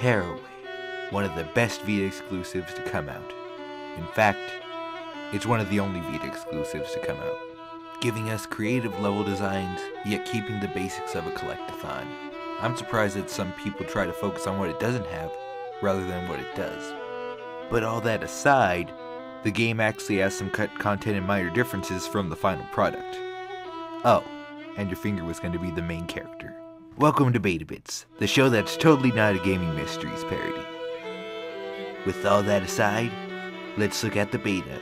Tearaway, one of the best Vita exclusives to come out. In fact, it's one of the only Vita exclusives to come out, giving us creative level designs, yet keeping the basics of a collectathon. I'm surprised that some people try to focus on what it doesn't have, rather than what it does. But all that aside, the game actually has some cut content and minor differences from the final product. Oh, and your finger was going to be the main character. Welcome to Beta Bits, the show that's totally not a gaming mysteries parody. With all that aside, let's look at the beta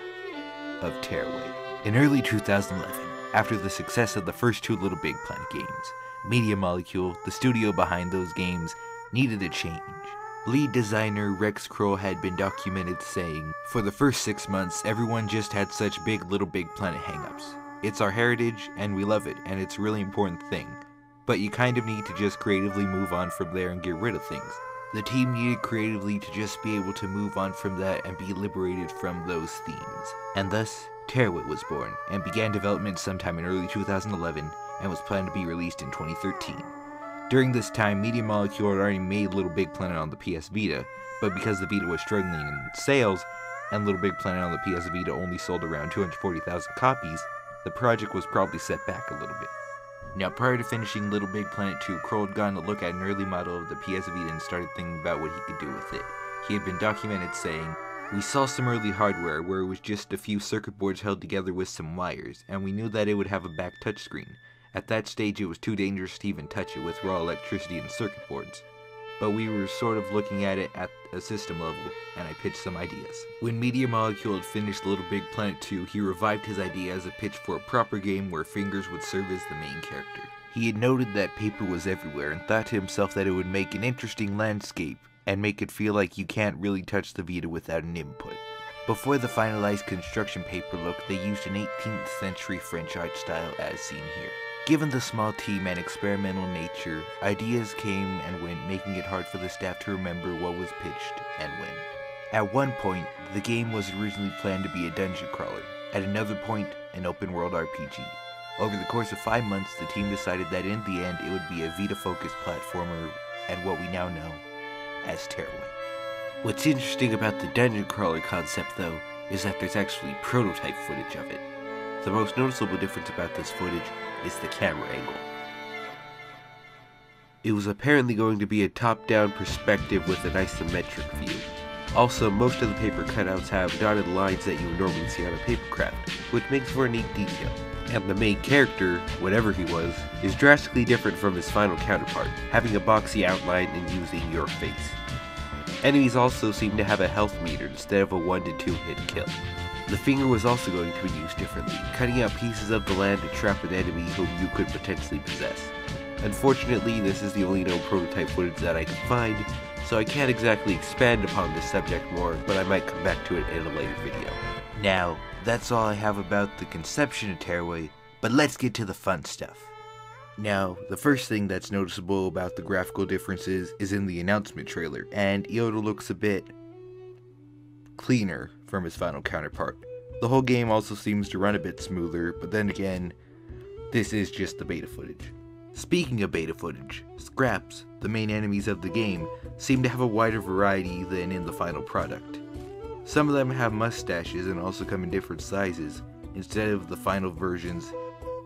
of Tearaway. In early 2011, after the success of the first two Little Big Planet games, Media Molecule, the studio behind those games, needed a change. Lead designer Rex Kroll had been documented saying, "For the first 6 months, everyone just had such big Little Big Planet hangups. It's our heritage, and we love it, and it's a really important thing. But you kind of need to just creatively move on from there and get rid of things." The team needed creatively to just be able to move on from that and be liberated from those themes. And thus, Tearaway was born, and began development sometime in early 2011, and was planned to be released in 2013. During this time, Media Molecule had already made Little Big Planet on the PS Vita, but because the Vita was struggling in sales, and Little Big Planet on the PS Vita only sold around 240,000 copies, the project was probably set back a little bit. Now, prior to finishing Little Big Planet 2, Kroll had gotten a look at an early model of the PS Vita and started thinking about what he could do with it. He had been documented saying, "We saw some early hardware where it was just a few circuit boards held together with some wires, and we knew that it would have a back touchscreen. At that stage it was too dangerous to even touch it with raw electricity and circuit boards. But we were sort of looking at it at a system level, and I pitched some ideas." When Media Molecule had finished Little Big Planet 2, he revived his idea as a pitch for a proper game where fingers would serve as the main character. He had noted that paper was everywhere and thought to himself that it would make an interesting landscape and make it feel like you can't really touch the Vita without an input. Before the finalized construction paper look, they used an 18th century French art style as seen here. Given the small team and experimental nature, ideas came and went, making it hard for the staff to remember what was pitched and when. At one point, the game was originally planned to be a dungeon crawler. At another point, an open world RPG. Over the course of 5 months, the team decided that in the end, it would be a Vita-focused platformer and what we now know as Tearaway. What's interesting about the dungeon crawler concept, though, is that there's actually prototype footage of it. The most noticeable difference about this footage is the camera angle. It was apparently going to be a top-down perspective with an isometric view. Also, most of the paper cutouts have dotted lines that you would normally see on a paper craft, which makes for a neat detail. And the main character, whatever he was, is drastically different from his final counterpart, having a boxy outline and using your face. Enemies also seem to have a health meter instead of a 1 to 2 hit kill. The finger was also going to be used differently, cutting out pieces of the land to trap an enemy whom you could potentially possess. Unfortunately, this is the only known prototype footage that I can find, so I can't exactly expand upon this subject more, but I might come back to it in a later video. Now, that's all I have about the conception of Tearaway, but let's get to the fun stuff. Now, the first thing that's noticeable about the graphical differences is in the announcement trailer, and Iota looks a bit cleaner from his final counterpart. The whole game also seems to run a bit smoother, but then again, this is just the beta footage. Speaking of beta footage, Scraps, the main enemies of the game, seem to have a wider variety than in the final product. Some of them have mustaches and also come in different sizes, instead of the final version's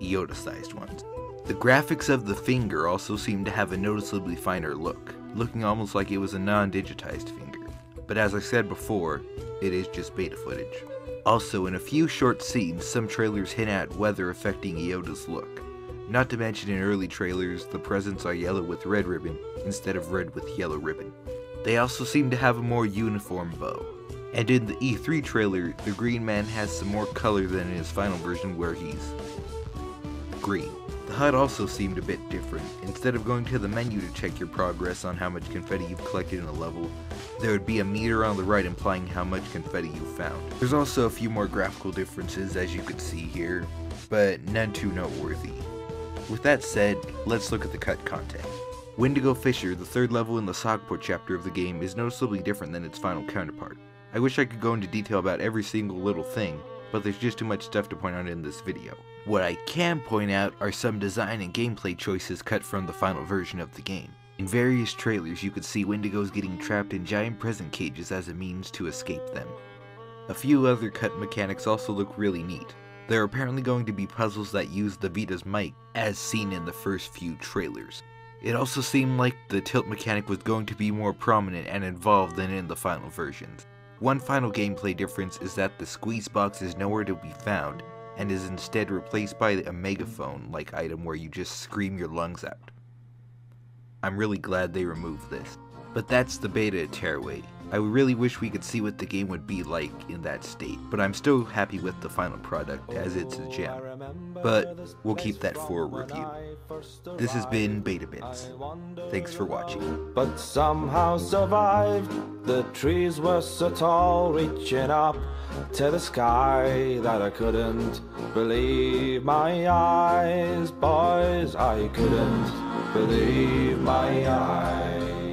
Iota-sized ones. The graphics of the finger also seem to have a noticeably finer look, looking almost like it was a non-digitized finger. But as I said before, it is just beta footage. Also, in a few short scenes, some trailers hint at weather affecting Iota's look. Not to mention in early trailers, the presents are yellow with red ribbon instead of red with yellow ribbon. They also seem to have a more uniform bow. And in the E3 trailer, the Green Man has some more color than in his final version where he's green. The HUD also seemed a bit different. Instead of going to the menu to check your progress on how much confetti you've collected in a level, there would be a meter on the right implying how much confetti you found. There's also a few more graphical differences as you can see here, but none too noteworthy. With that said, let's look at the cut content. Wendigo Fisher, the third level in the Sogport chapter of the game, is noticeably different than its final counterpart. I wish I could go into detail about every single little thing, but there's just too much stuff to point out in this video. What I can point out are some design and gameplay choices cut from the final version of the game. In various trailers, you could see Wendigos getting trapped in giant present cages as a means to escape them. A few other cut mechanics also look really neat. There are apparently going to be puzzles that use the Vita's mic, as seen in the first few trailers. It also seemed like the tilt mechanic was going to be more prominent and involved than in the final versions. One final gameplay difference is that the squeeze box is nowhere to be found, and is instead replaced by a megaphone-like item where you just scream your lungs out. I'm really glad they removed this. But that's the beta at Tearaway. I really wish we could see what the game would be like in that state, but I'm still happy with the final product as it's a gem. But we'll keep that for a review. This has been Beta Bits. Thanks for watching. But somehow survived. The trees were so tall, reaching up to the sky, that I couldn't believe my eyes, boys. I couldn't believe my eyes.